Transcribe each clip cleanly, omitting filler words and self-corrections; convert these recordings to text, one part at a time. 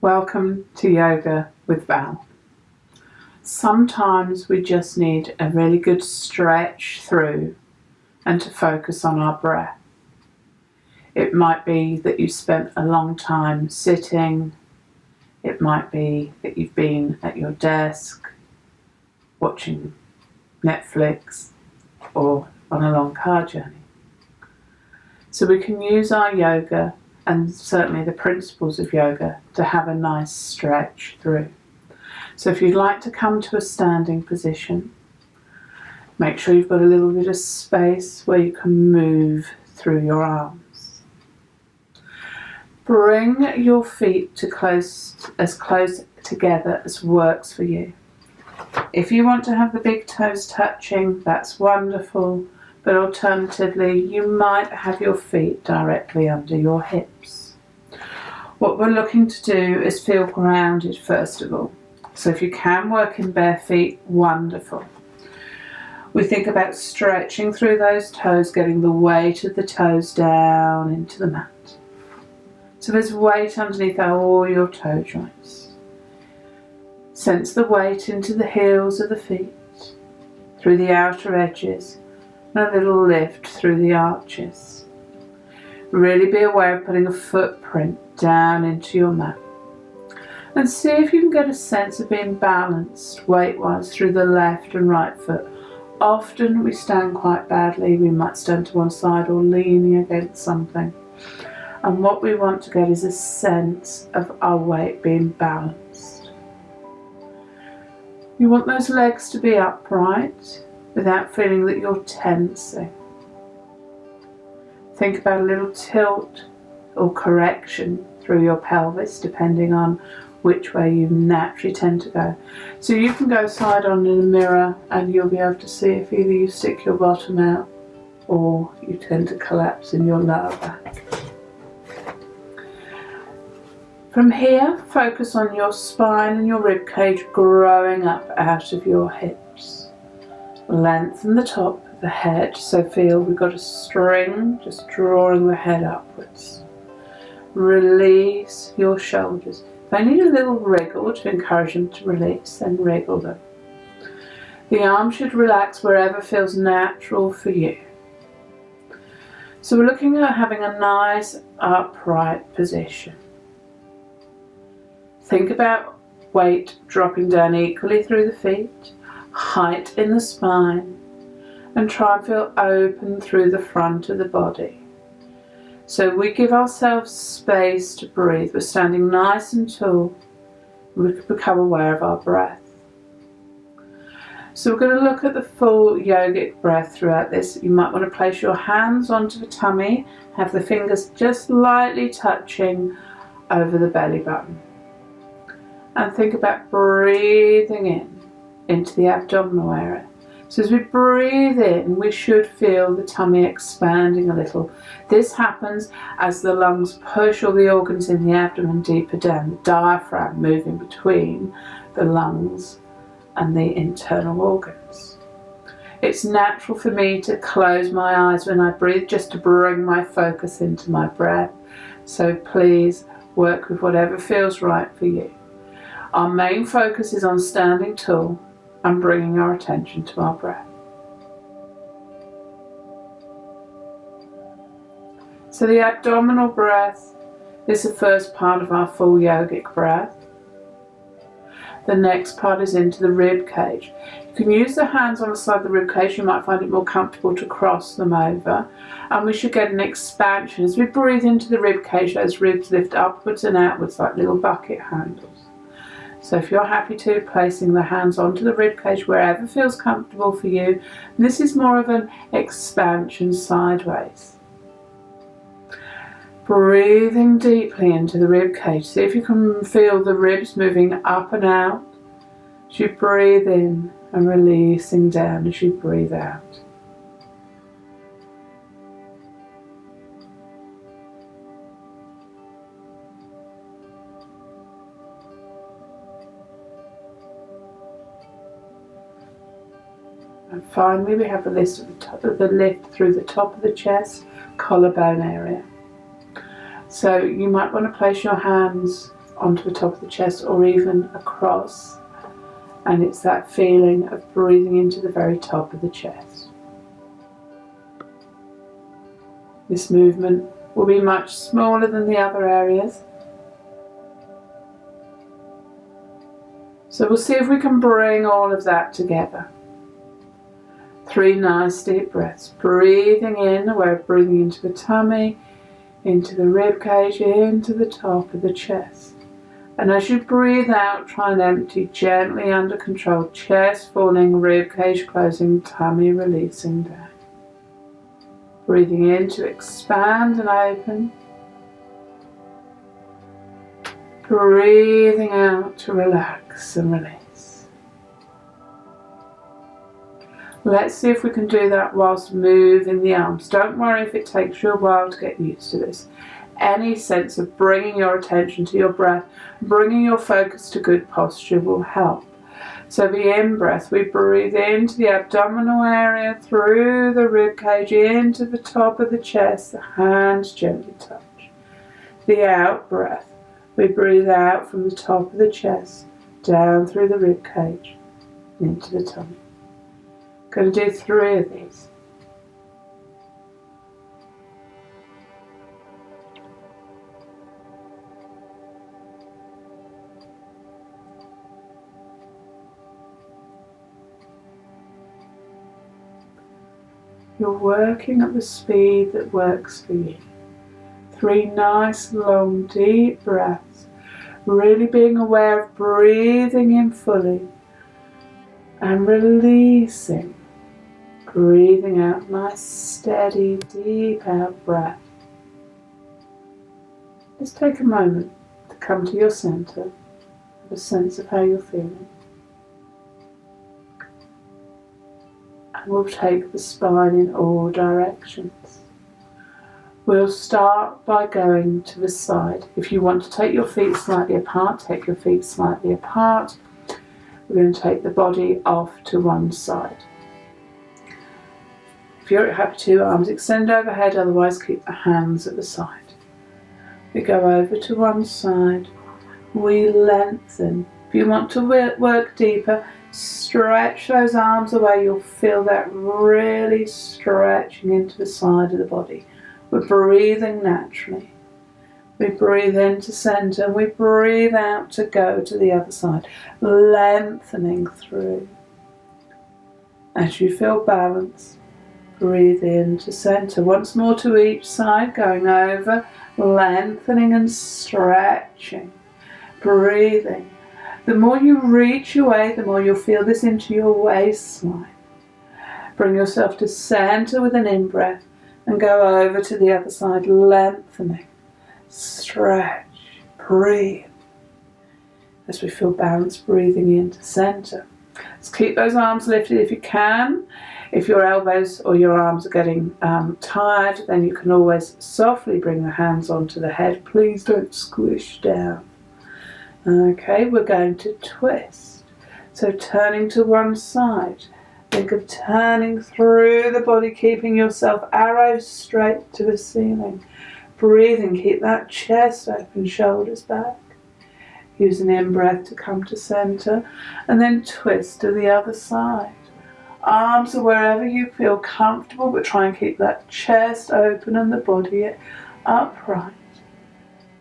Welcome to Yoga with Val. Sometimes we just need a really good stretch through and to focus on our breath. It might be that you spent a long time sitting. It might be that you've been at your desk watching Netflix or on a long car journey. So we can use our yoga and certainly the principles of yoga to have a nice stretch through. So if you'd like to come to a standing position, make sure you've got a little bit of space where you can move through your arms. Bring your feet to as close together as works for you. If you want to have the big toes touching, that's wonderful. But alternatively, you might have your feet directly under your hips. What we're looking to do is feel grounded first of all. So if you can work in bare feet, wonderful. We think about stretching through those toes, getting the weight of the toes down into the mat. So there's weight underneath all your toe joints. Sense the weight into the heels of the feet, through the outer edges, and a little lift through the arches. Really be aware of putting a footprint down into your mat. And see if you can get a sense of being balanced weight-wise through the left and right foot. Often we stand quite badly. We might stand to one side or leaning against something. And what we want to get is a sense of our weight being balanced. You want those legs to be upright, without feeling that you're tensing. Think about a little tilt or correction through your pelvis, depending on which way you naturally tend to go. So you can go side on in a mirror and you'll be able to see if either you stick your bottom out or you tend to collapse in your lower back. From here, focus on your spine and your rib cage growing up out of your hips. Lengthen the top of the head, so feel we've got a string just drawing the head upwards. Release your shoulders. If I need a little wriggle to encourage them to release, then wriggle them. The arm should relax wherever feels natural for you. So we're looking at having a nice upright position. Think about weight dropping down equally through the feet, height in the spine, and try and feel open through the front of the body. So we give ourselves space to breathe. We're standing nice and tall. We can become aware of our breath. So we're going to look at the full yogic breath throughout this. You might want to place your hands onto the tummy, have the fingers just lightly touching over the belly button. And think about breathing in into the abdominal area. So as we breathe in, we should feel the tummy expanding a little. This happens as the lungs push all the organs in the abdomen deeper down, the diaphragm moving between the lungs and the internal organs. It's natural for me to close my eyes when I breathe, just to bring my focus into my breath. So please work with whatever feels right for you. Our main focus is on standing tall and bringing our attention to our breath. So the abdominal breath is the first part of our full yogic breath. The next part is into the rib cage. You can use the hands on the side of the rib cage. You might find it more comfortable to cross them over. And we should get an expansion. As we breathe into the rib cage, those ribs lift upwards and outwards like little bucket handles. So if you're happy to, placing the hands onto the rib cage wherever feels comfortable for you. This is more of an expansion sideways. Breathing deeply into the rib cage. See if you can feel the ribs moving up and out as you breathe in and releasing down as you breathe out. And finally, we have a list at the top of the lift through the top of the chest, collarbone area. So you might want to place your hands onto the top of the chest or even across. And it's that feeling of breathing into the very top of the chest. This movement will be much smaller than the other areas. So we'll see if we can bring all of that together. 3 nice deep breaths. Breathing in, we're breathing into the tummy, into the rib cage, into the top of the chest. And as you breathe out, try and empty gently under control. Chest falling, rib cage closing, tummy releasing down. Breathing in to expand and open. Breathing out to relax and release. Let's see if we can do that whilst moving the arms. Don't worry if it takes you a while to get used to this. Any sense of bringing your attention to your breath, bringing your focus to good posture will help. So the in-breath, we breathe into the abdominal area, through the rib cage, into the top of the chest, the hands gently touch. The out-breath, we breathe out from the top of the chest, down through the rib cage, into the tummy. Going to do 3 of these. You're working at the speed that works for you. 3 nice, long, deep breaths. Really being aware of breathing in fully and releasing. Breathing out, nice, steady, deep out breath. Just take a moment to come to your center, have a sense of how you're feeling. We'll take the spine in all directions. We'll start by going to the side. If you want to take your feet slightly apart, take your feet slightly apart. We're going to take the body off to one side. If you're happy to, arms extend overhead, otherwise keep the hands at the side. We go over to one side. We lengthen. If you want to work deeper, stretch those arms away. You'll feel that really stretching into the side of the body. We're breathing naturally. We breathe into center and we breathe out to go to the other side, lengthening through. As you feel balance, breathe into center. Once more to each side, going over, lengthening and stretching. Breathing. The more you reach away, the more you'll feel this into your waistline. Bring yourself to center with an in-breath and go over to the other side, lengthening. Stretch. Breathe. As we feel balance, breathing into center. Let's keep those arms lifted if you can. If your elbows or your arms are getting tired, then you can always softly bring the hands onto the head. Please don't squish down. Okay, we're going to twist. So turning to one side. Think of turning through the body, keeping yourself arrows straight to the ceiling. Breathing, keep that chest open, shoulders back. Use an in-breath to come to center. And then twist to the other side. Arms are wherever you feel comfortable, but try and keep that chest open and the body upright.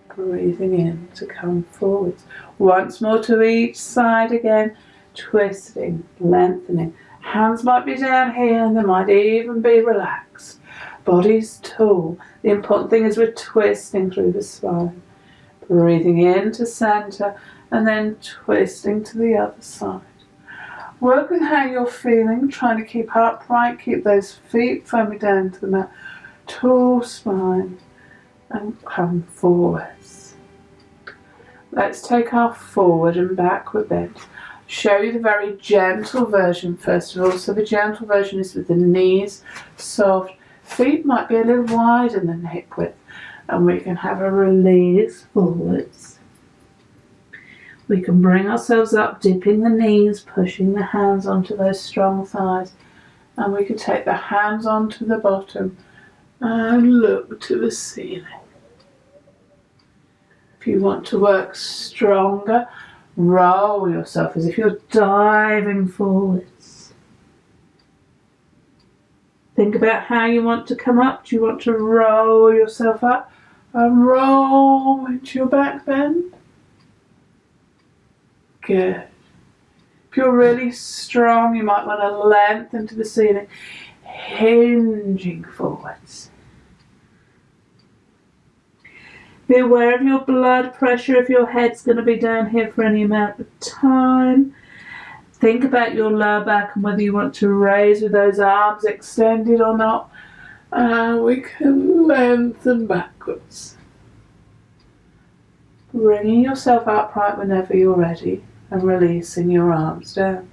Breathing in to come forwards. Once more to each side again. Twisting, lengthening. Hands might be down here and they might even be relaxed. Body's tall. The important thing is we're twisting through the spine. Breathing into center and then twisting to the other side. Work with how you're feeling, trying to keep upright, keep those feet firmly down to the mat. Tall spine and come forwards. Let's take our forward and backward bend. Show you the very gentle version first of all. So the gentle version is with the knees soft. Feet might be a little wider than hip width. And we can have a release forwards. We can bring ourselves up, dipping the knees, pushing the hands onto those strong thighs. And we can take the hands onto the bottom and look to the ceiling. If If you want to work stronger, roll yourself as if you're diving forwards. Think about how you want to come up. Do you want to roll yourself up and roll into your back bend? Good. If you're really strong, you might want to lengthen to the ceiling, hinging forwards. Be aware of your blood pressure if your head's going to be down here for any amount of time. Think about your lower back and whether you want to raise with those arms extended or not. We can lengthen backwards. Bringing yourself upright whenever you're ready and releasing your arms down.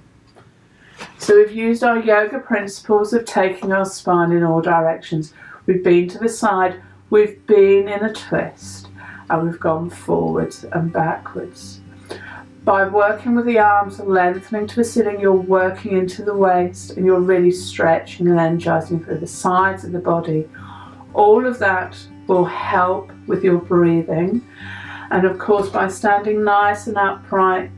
So we've used our yoga principles of taking our spine in all directions. We've been to the side, we've been in a twist, and we've gone forwards and backwards. By working with the arms and lengthening to the ceiling, you're working into the waist and you're really stretching and energizing through the sides of the body. All of that will help with your breathing. And of course, by standing nice and upright,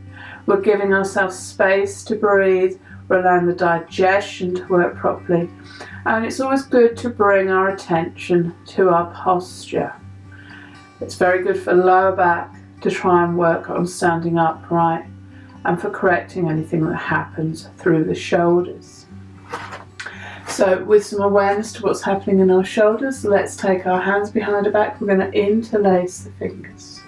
we're giving ourselves space to breathe. We're allowing the digestion to work properly. And it's always good to bring our attention to our posture. It's very good for lower back to try and work on standing upright and for correcting anything that happens through the shoulders. So with some awareness to what's happening in our shoulders, let's take our hands behind our back. We're going to interlace the fingers.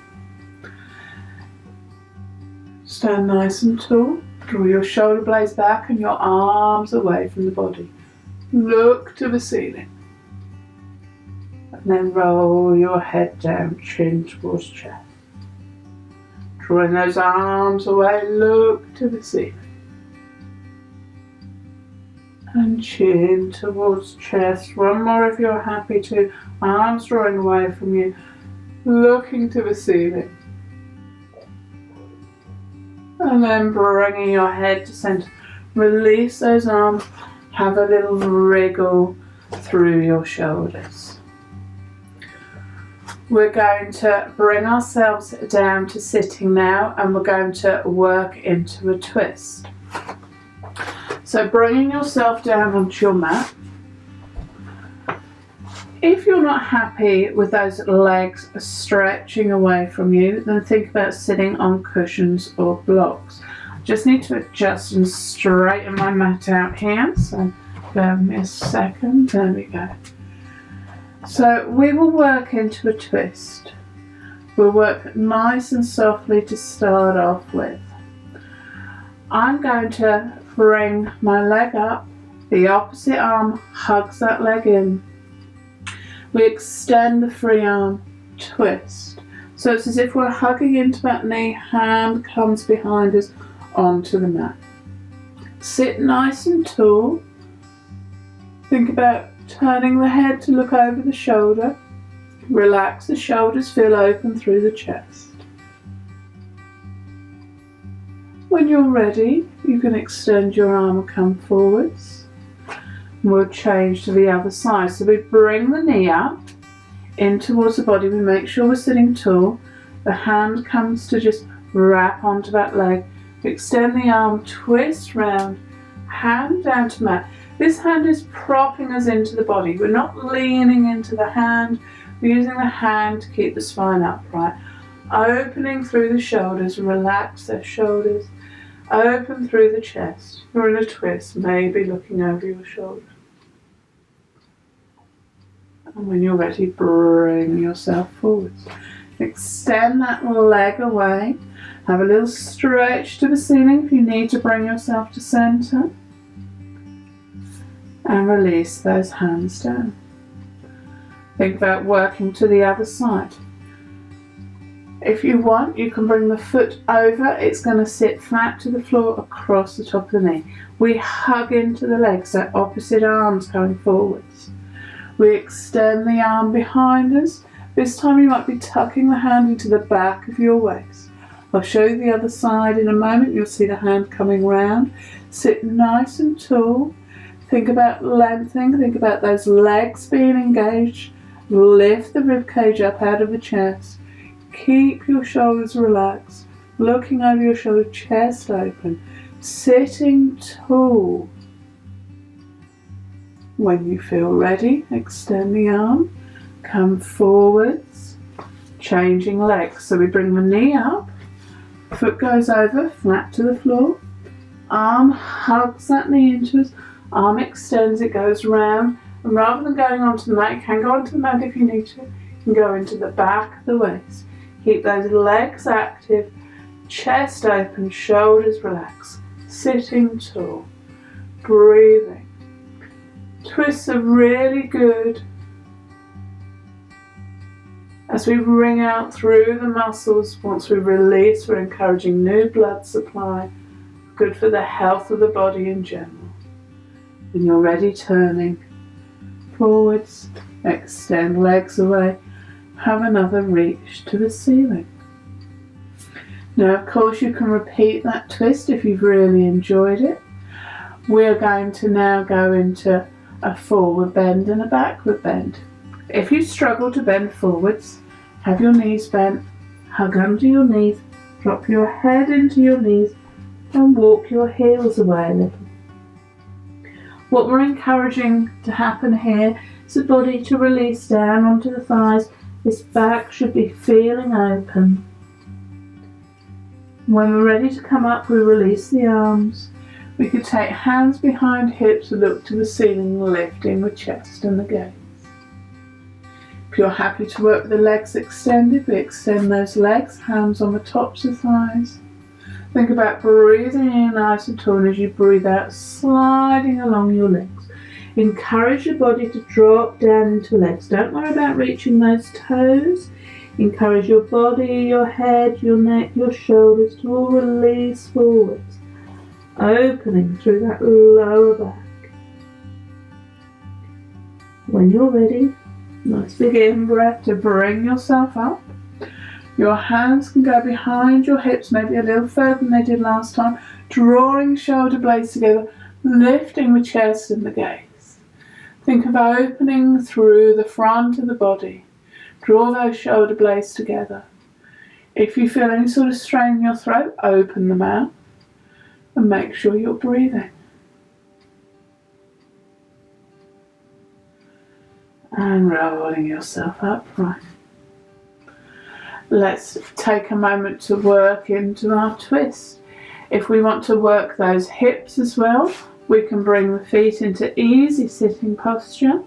Stand nice and tall. Draw your shoulder blades back and your arms away from the body. Look to the ceiling. And then roll your head down, chin towards chest. Drawing those arms away, look to the ceiling. And chin towards chest. One more if you're happy to. Arms drawing away from you, looking to the ceiling. And then bringing your head to center. Release those arms. Have a little wriggle through your shoulders. We're going to bring ourselves down to sitting now, and we're going to work into a twist. So bringing yourself down onto your mat. If you're not happy with those legs stretching away from you, then think about sitting on cushions or blocks. I just need to adjust and straighten my mat out here, so bear with me a second. There we go. So we will work into a twist. We'll work nice and softly to start off with. I'm going to bring my leg up, the opposite arm hugs that leg in. We extend the free arm, twist. So it's as if we're hugging into that knee, hand comes behind us onto the mat. Sit nice and tall. Think about turning the head to look over the shoulder. Relax the shoulders, feel open through the chest. When you're ready, you can extend your arm and come forwards. We'll change to the other side. So we bring the knee up in towards the body. We make sure we're sitting tall. The hand comes to just wrap onto that leg. We extend the arm, twist round, hand down to mat. This hand is propping us into the body. We're not leaning into the hand. We're using the hand to keep the spine upright. Opening through the shoulders, relax those shoulders. Open through the chest. You're in a twist, maybe looking over your shoulder. And when you're ready, bring yourself forwards. Extend that leg away. Have a little stretch to the ceiling if you need to bring yourself to center. And release those hands down. Think about working to the other side. If you want, you can bring the foot over. It's going to sit flat to the floor across the top of the knee. We hug into the legs, so opposite arms going forwards. We extend the arm behind us. This time you might be tucking the hand into the back of your waist. I'll show you the other side in a moment. You'll see the hand coming round. Sit nice and tall. Think about lengthening. Think about those legs being engaged. Lift the rib cage up out of the chest. Keep your shoulders relaxed, looking over your shoulder, chest open, sitting tall. When you feel ready, extend the arm, come forwards, changing legs. So we bring the knee up, foot goes over, flat to the floor, arm hugs that knee into us, arm extends, it goes round, and rather than going onto the mat, you can go onto the mat if you need to, you can go into the back of the waist. Keep those legs active, chest open, shoulders relaxed, sitting tall, breathing. Twists are really good as we wring out through the muscles. Once we release, we're encouraging new blood supply, good for the health of the body in general. When you're ready, turning forwards, extend legs away, have another reach to the ceiling. Now, of course, you can repeat that twist if you've really enjoyed it. We're going to now go into a forward bend and a backward bend. If you struggle to bend forwards, have your knees bent, hug under your knees, drop your head into your knees and walk your heels away a little. What we're encouraging to happen here is the body to release down onto the thighs. This back should be feeling open. When we're ready to come up, we release the arms. We could take hands behind hips and look to the ceiling, lifting the chest and the gaze. If you're happy to work with the legs extended, we extend those legs, hands on the tops of thighs. Think about breathing in nice and tall, and as you breathe out, sliding along your legs. Encourage your body to drop down into legs. Don't worry about reaching those toes. Encourage your body, your head, your neck, your shoulders to all release forwards, opening through that lower back. When you're ready, nice big in-breath to bring yourself up. Your hands can go behind your hips, maybe a little further than they did last time, drawing shoulder blades together, lifting the chest and the gaze. Think of opening through the front of the body. Draw those shoulder blades together. If you feel any sort of strain in your throat, open them out and make sure you're breathing. And rolling yourself upright. Let's take a moment to work into our twist. If we want to work those hips as well, we can bring the feet into easy sitting posture.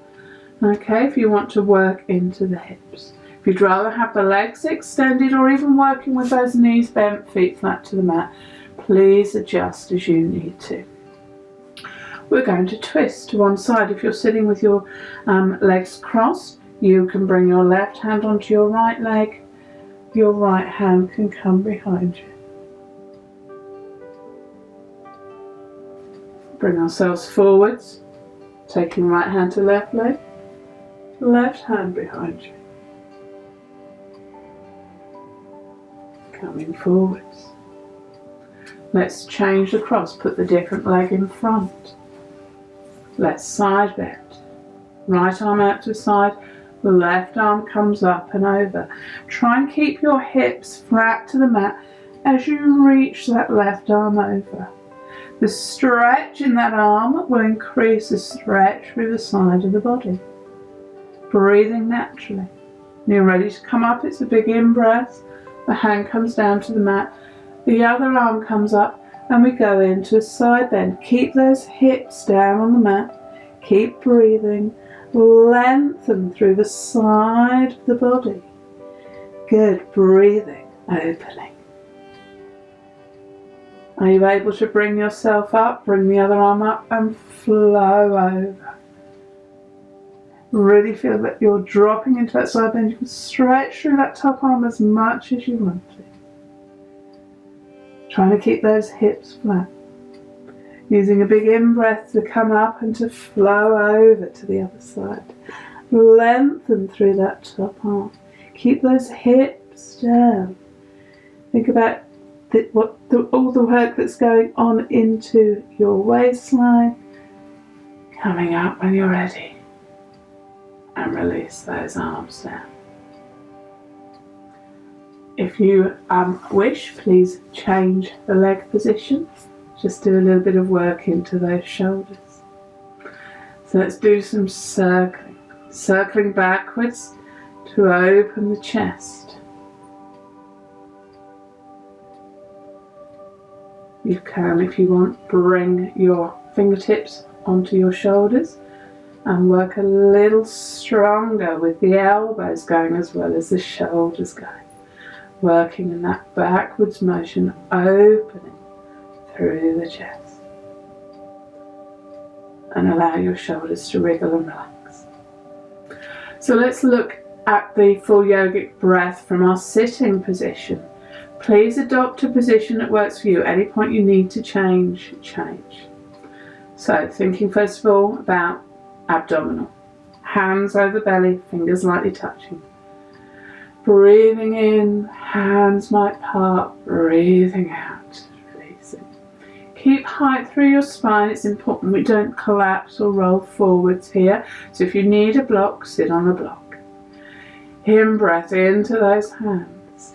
Okay, if you want to work into the hips. If you'd rather have the legs extended or even working with those knees bent, feet flat to the mat, please adjust as you need to. We're going to twist to one side. If you're sitting with your legs crossed, you can bring your left hand onto your right leg. Your right hand can come behind you. Bring ourselves forwards, taking right hand to left leg, left hand behind you. Coming forwards. Let's change the cross, put the different leg in front. Let's side bend. Right arm out to the side, the left arm comes up and over. Try and keep your hips flat to the mat as you reach that left arm over. The stretch in that arm will increase the stretch through the side of the body. Breathing naturally. When you're ready to come up, it's a big in-breath. The hand comes down to the mat. The other arm comes up and we go into a side bend. Keep those hips down on the mat. Keep breathing. Lengthen through the side of the body. Good. Breathing. Opening. Are you able to bring yourself up? Bring the other arm up and flow over. Really feel that you're dropping into that side bend. You can stretch through that top arm as much as you want to. Trying to keep those hips flat. Using a big in-breath to come up and to flow over to the other side. Lengthen through that top arm. Keep those hips down. Think about all the work that's going on into your waistline. Coming up when you're ready. And release those arms down. If you wish, please change the leg position. Just do a little bit of work into those shoulders. So let's do some circling. Circling backwards to open the chest. You can, if you want, bring your fingertips onto your shoulders and work a little stronger with the elbows going as well as the shoulders going. Working in that backwards motion, opening through the chest. And allow your shoulders to wriggle and relax. So let's look at the full yogic breath from our sitting position. Please adopt a position that works for you. At any point you need to change. So thinking first of all about abdominal. Hands over belly, fingers lightly touching. Breathing in, hands might part, breathing out, releasing. Keep height through your spine. It's important we don't collapse or roll forwards here. So if you need a block, sit on a block. In breath into those hands.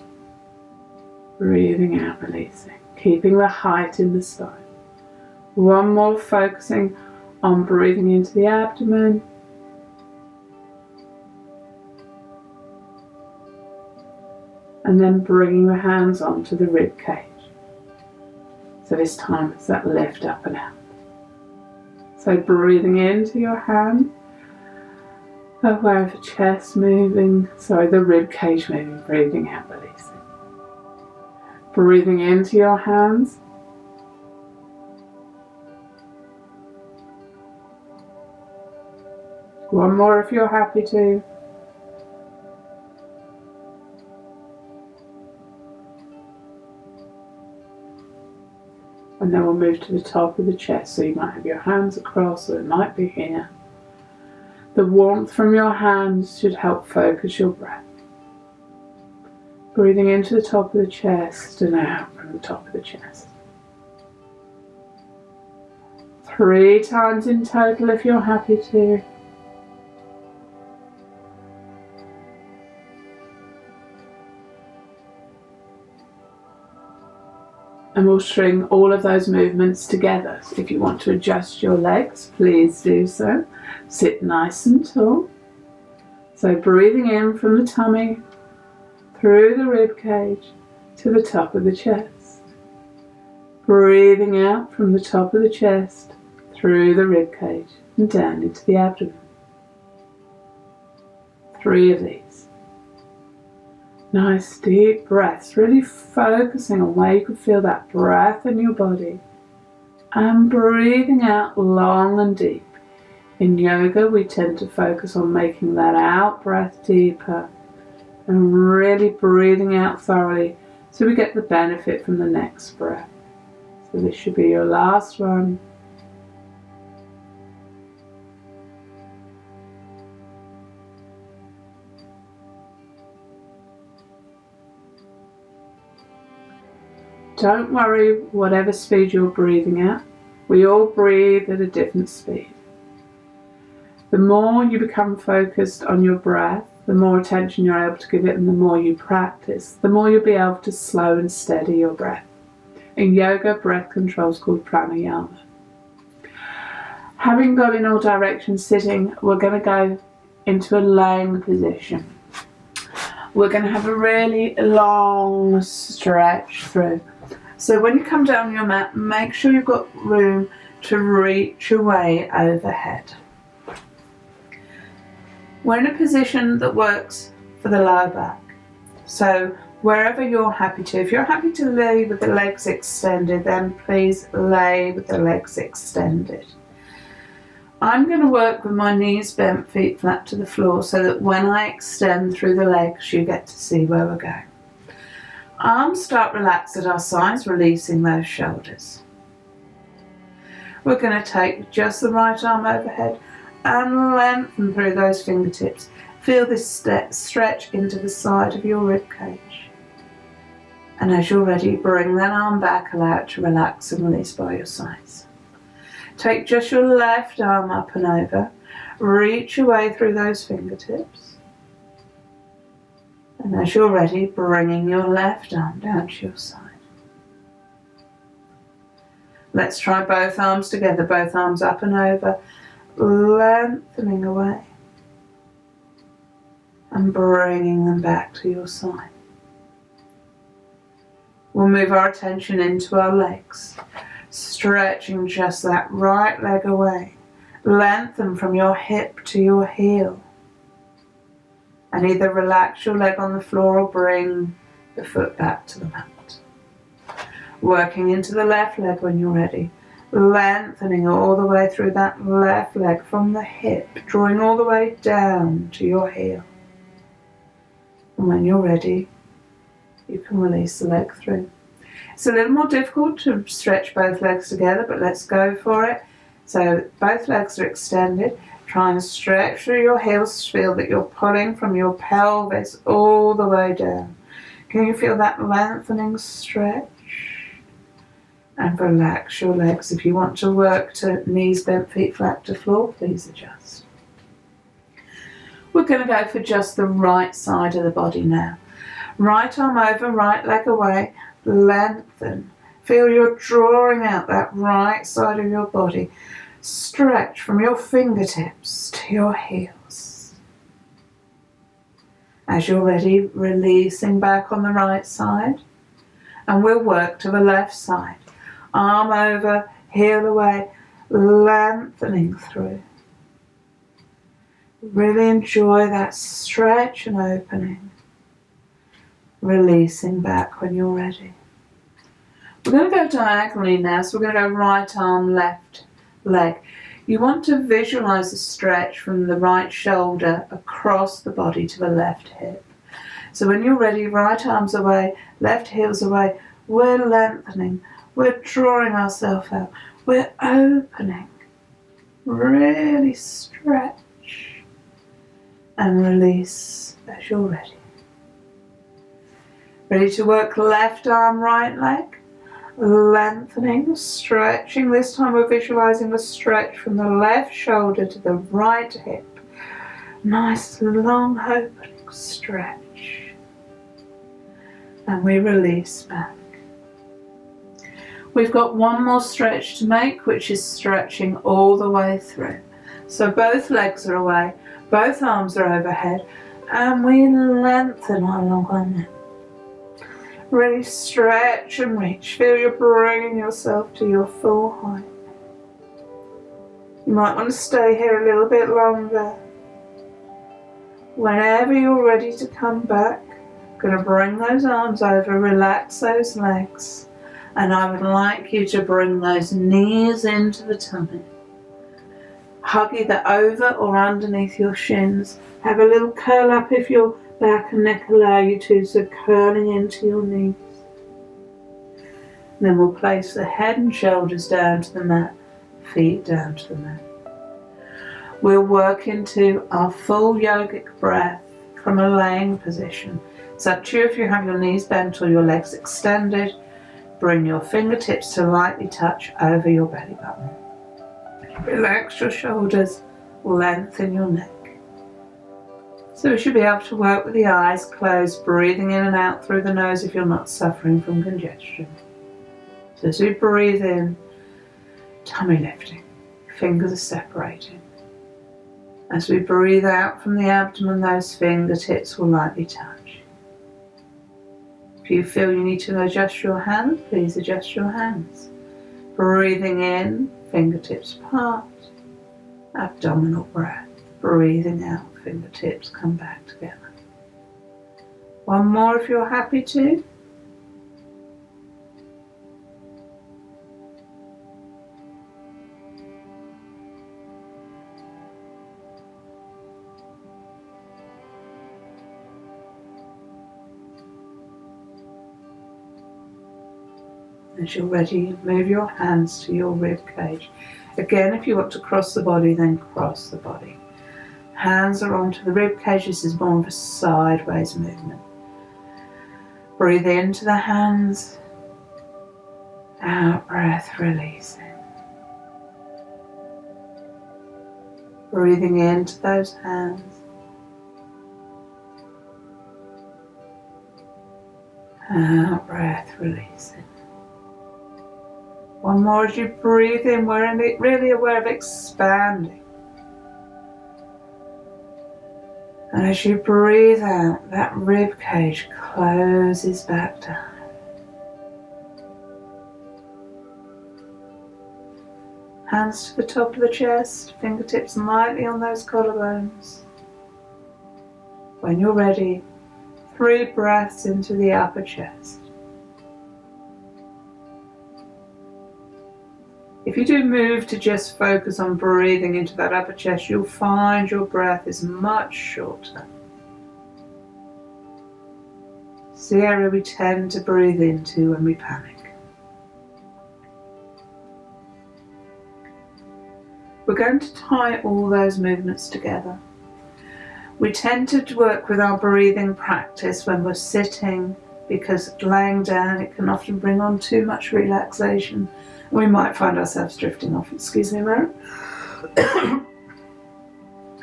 Breathing out, releasing. Keeping the height in the spine. One more, focusing on breathing into the abdomen. And then bringing the hands onto the rib cage. So this time it's that lift up and out. So breathing into your hand, aware of the chest moving, the rib cage moving, breathing out, releasing. Breathing into your hands. One more if you're happy to. And then we'll move to the top of the chest. So you might have your hands across, or it might be here. The warmth from your hands should help focus your breath. Breathing into the top of the chest and out from the top of the chest. 3 times in total if you're happy to. And we'll string all of those movements together. So if you want to adjust your legs, please do so. Sit nice and tall. So breathing in from the tummy, through the rib cage, to the top of the chest. Breathing out from the top of the chest, through the rib cage, and down into the abdomen. 3 of these. Nice deep breaths, really focusing on where you can feel that breath in your body. And breathing out long and deep. In yoga, we tend to focus on making that out breath deeper and really breathing out thoroughly so we get the benefit from the next breath. So this should be your last one. Don't worry whatever speed you're breathing at. We all breathe at a different speed. The more you become focused on your breath, the more attention you're able to give it, and the more you practice, the more you'll be able to slow and steady your breath. In yoga, breath control is called pranayama. Having gone in all directions sitting, we're going to go into a laying position. We're going to have a really long stretch through. So when you come down on your mat, make sure you've got room to reach away overhead. We're in a position that works for the lower back. So wherever you're happy to. If you're happy to lay with the legs extended, then please lay with the legs extended. I'm going to work with my knees bent, feet flat to the floor, so that when I extend through the legs, you get to see where we're going. Arms start relaxed at our sides, releasing those shoulders. We're going to take just the right arm overhead and lengthen through those fingertips. Feel this stretch into the side of your rib cage. And as you're ready, bring that arm back, allow it to relax and release by your sides. Take just your left arm up and over. Reach away through those fingertips. And as you're ready, bringing your left arm down to your side. Let's try both arms together, both arms up and over, lengthening away and bringing them back to your side. We'll move our attention into our legs, stretching just that right leg away. Lengthen from your hip to your heel. And either relax your leg on the floor or bring the foot back to the mat. Working into the left leg when you're ready. Lengthening all the way through that left leg from the hip, drawing all the way down to your heel. And when you're ready, you can release the leg through. It's a little more difficult to stretch both legs together, but let's go for it. So both legs are extended. Try and stretch through your heels. Feel that you're pulling from your pelvis all the way down. Can you feel that lengthening stretch? And relax your legs. If you want to work to knees bent, feet flat to floor, please adjust. We're going to go for just the right side of the body now. Right arm over, right leg away. Lengthen. Feel you're drawing out that right side of your body. Stretch from your fingertips to your heels. As you're ready, releasing back on the right side. And we'll work to the left side. Arm over, heel away, lengthening through. Really enjoy that stretch and opening. Releasing back when you're ready. We're going to go diagonally now, so we're going to go right arm, left leg. You want to visualize the stretch from the right shoulder across the body to the left hip. So when you're ready, right arms away, left heels away, we're lengthening, we're drawing ourselves out, we're opening. Really stretch and release as you're ready. Ready to work left arm, right leg. Lengthening, stretching. This time we're visualizing the stretch from the left shoulder to the right hip. Nice long opening stretch. And we release back. We've got one more stretch to make, which is stretching all the way through. So both legs are away, both arms are overhead, and we lengthen along our neck. Really stretch and reach. Feel you're bringing yourself to your full height. You might want to stay here a little bit longer. Whenever you're ready to come back, I'm going to bring those arms over, relax those legs, and I would like you to bring those knees into the tummy. Hug either over or underneath your shins. Have a little curl up if your back and neck allow you to, so curling into your knees. Then we'll place the head and shoulders down to the mat, feet down to the mat. We'll work into our full yogic breath from a laying position. It's up to you if you have your knees bent or your legs extended. Bring your fingertips to lightly touch over your belly button. Relax your shoulders, lengthen your neck. So we should be able to work with the eyes closed, breathing in and out through the nose if you're not suffering from congestion. So as we breathe in, tummy lifting, fingers are separating. As we breathe out from the abdomen, those fingertips will lightly touch. If you feel you need to adjust your hands, please adjust your hands. Breathing in, fingertips part, abdominal breath. Breathing out, fingertips come back together. One more if you're happy to. As you're ready, move your hands to your rib cage. Again, if you want to cross the body, then cross the body. Hands are onto the rib cage. This is more of a sideways movement. Breathe into the hands. Out breath, releasing. Breathing into those hands. Out breath, releasing. One more as you breathe in, we're really aware of expanding. And as you breathe out, that rib cage closes back down. Hands to the top of the chest, fingertips lightly on those collarbones. When you're ready, 3 breaths into the upper chest. If you do move to just focus on breathing into that upper chest, you'll find your breath is much shorter. It's the area we tend to breathe into when we panic. We're going to tie all those movements together. We tend to work with our breathing practice when we're sitting, because laying down it can often bring on too much relaxation. We might find ourselves drifting off. Excuse me a moment.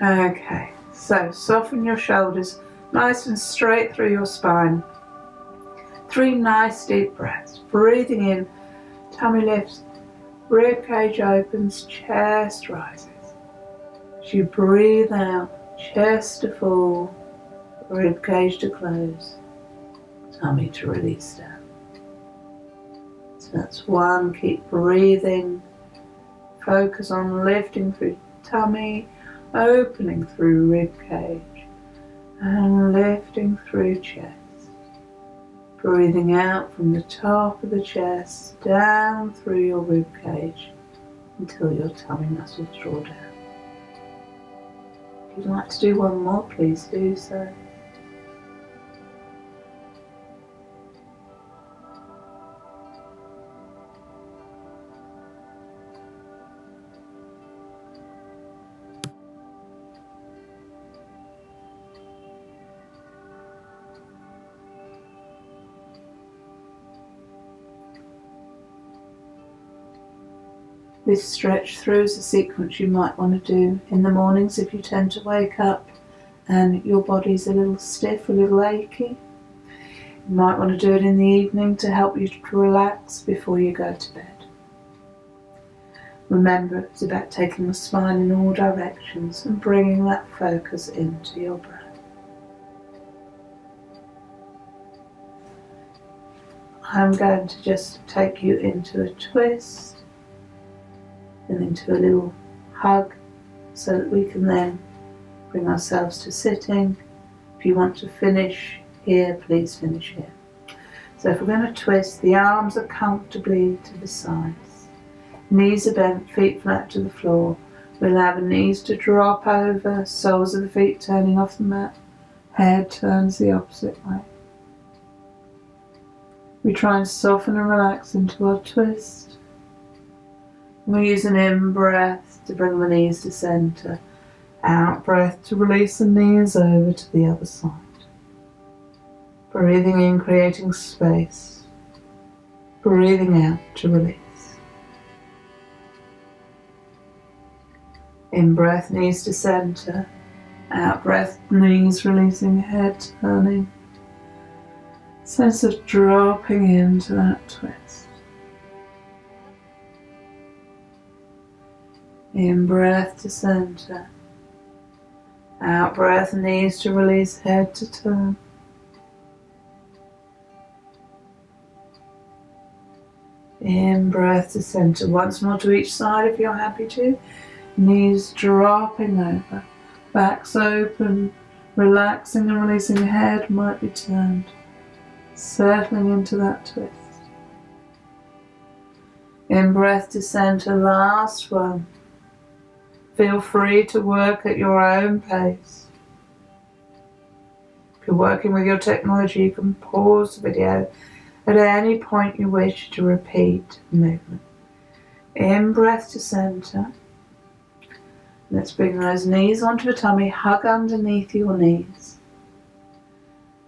Okay, so soften your shoulders nice and straight through your spine. 3 nice deep breaths. Breathing in, tummy lifts, rib cage opens, chest rises. As you breathe out, chest to fall, rib cage to close, tummy to release down. So that's 1. Keep breathing. Focus on lifting through tummy, opening through rib cage, and lifting through chest. Breathing out from the top of the chest, down through your rib cage, until your tummy muscles draw down. If you'd like to do one more, please do so. This stretch throws a sequence you might want to do in the mornings if you tend to wake up and your body's a little stiff, a little achy. You might want to do it in the evening to help you to relax before you go to bed. Remember, it's about taking the spine in all directions and bringing that focus into your breath. I'm going to just take you into a twist and into a little hug so that we can then bring ourselves to sitting. If you want to finish here, please finish here. So if we're going to twist, the arms are comfortably to the sides. Knees are bent, feet flat to the floor. We'll allow the knees to drop over, soles of the feet turning off the mat. Head turns the opposite way. We try and soften and relax into our twist. We use an in-breath to bring the knees to centre. Out-breath to release the knees over to the other side. Breathing in, creating space. Breathing out to release. In-breath, knees to centre. Out-breath, knees releasing, head turning. Sense of dropping into that twist. In breath to center. Out breath, knees to release, head to turn. In breath to center. Once more to each side if you're happy to. Knees dropping over. Backs open. Relaxing and releasing, head might be turned. Settling into that twist. In breath to center. Last one. Feel free to work at your own pace. If you're working with your technology, you can pause the video at any point you wish to repeat the movement. In breath to center. Let's bring those knees onto the tummy, hug underneath your knees.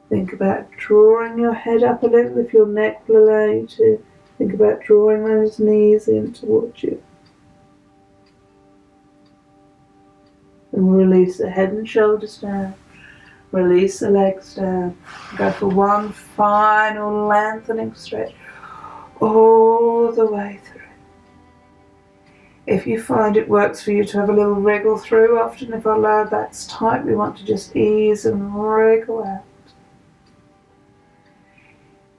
Think about drawing your head up a little if your neck will allow you to. Think about drawing those knees in towards you. And release the head and shoulders down. Release the legs down. Go for one final lengthening stretch all the way through. If you find it works for you to have a little wriggle through, often if our lower back's tight, we want to just ease and wriggle out.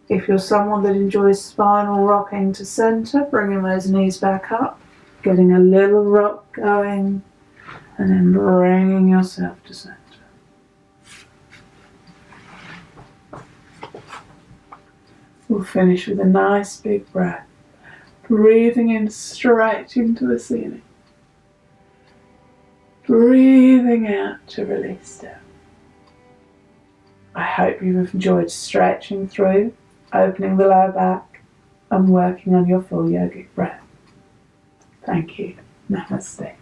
If you're someone that enjoys spinal rocking to center, bringing those knees back up, getting a little rock going, and then bringing yourself to center. We'll finish with a nice big breath. Breathing in straight into the ceiling. Breathing out to release down. I hope you've enjoyed stretching through, opening the lower back, and working on your full yogic breath. Thank you. Namaste.